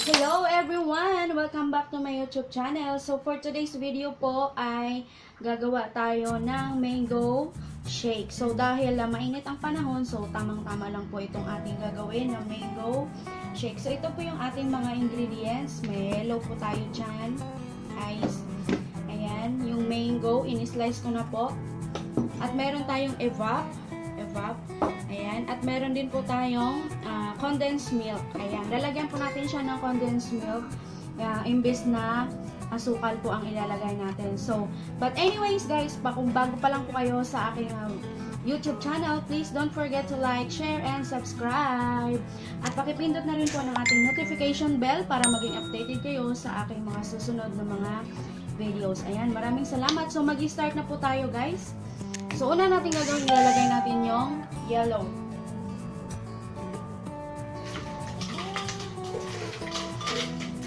Hello everyone! Welcome back to my YouTube channel. So for today's video po ay gagawa tayo ng mango shake. So dahil mainit ang panahon, so tamang-tama lang po itong ating gagawin ng mango shake. So ito po yung ating mga ingredients. May yellow po tayo dyan. Ice. Ayan, yung mango, in-slice ko na po. At meron tayong evap. Ayan. At meron din po tayong condensed milk. Ayan. Lalagyan po natin siya ng condensed milk. Imbes na asukal po ang ilalagay natin. So, but anyways guys, kung bago pa lang po kayo sa aking YouTube channel, please don't forget to like, share, and subscribe. At pakipindot na rin po ng ating notification bell para maging updated kayo sa aking mga susunod na mga videos. Ayan. Maraming salamat. So, mag-start na po tayo guys. So, una natin gagawin, ilalagay natin yung yellow.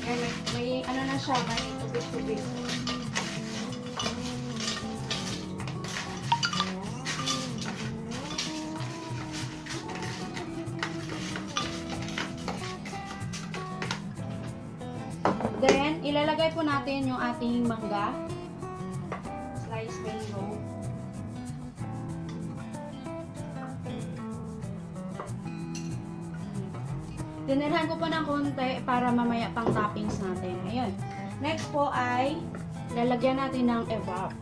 Ayan, may ano na siya, may tubig-tubig. Then, ilalagay po natin yung ating mangga. Sliced mango. Dinirhan ko po ng konti para mamaya pang toppings natin. Ayun. Next po ay lalagyan natin ng evap.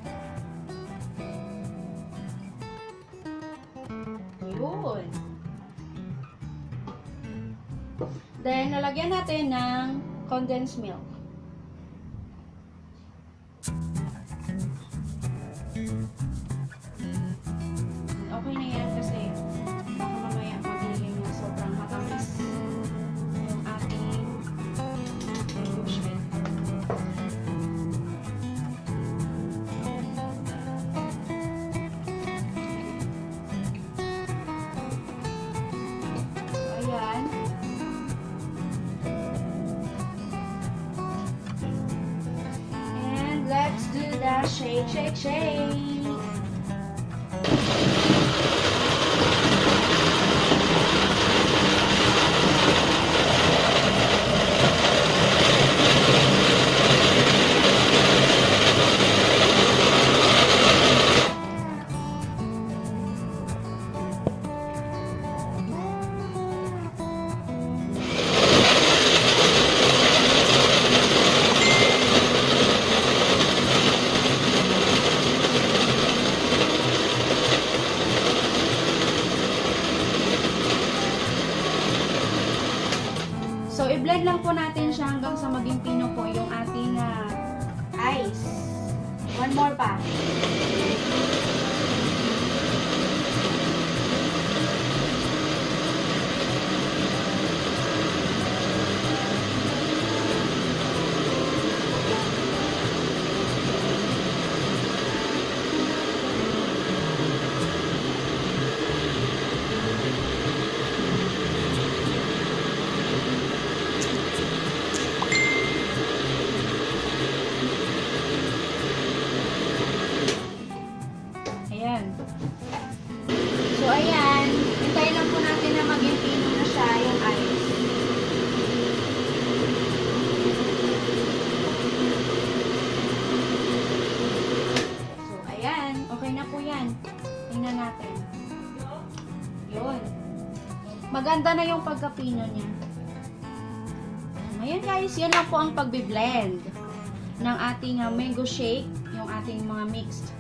Ayun. Then, lalagyan natin ng condensed milk. Okay na yan kasi baka mamaya magiging sobrang matamis. Let's do the shake, shake, shake. So, i-blend lang po natin siya hanggang sa maging pino po yung ating ice. One more pa. So, ayan. Hintayin lang po natin na maging pino na siya yung ice. So, ayan. Okay na po yan. Tingnan natin. Yun. Maganda na yung pagkapino niya. Ayan guys, yan lang po ang pagbiblend ng ating mango shake, yung ating mga mixed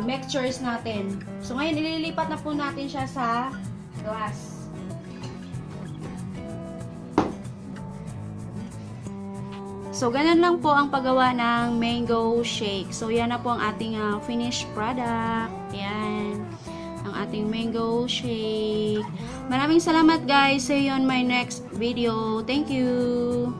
mixtures natin. So, ngayon, ililipat na po natin siya sa glass. So, ganun lang po ang paggawa ng mango shake. So, yan na po ang ating finished product. Yan. Ang ating mango shake. Maraming salamat guys. See you on my next video. Thank you.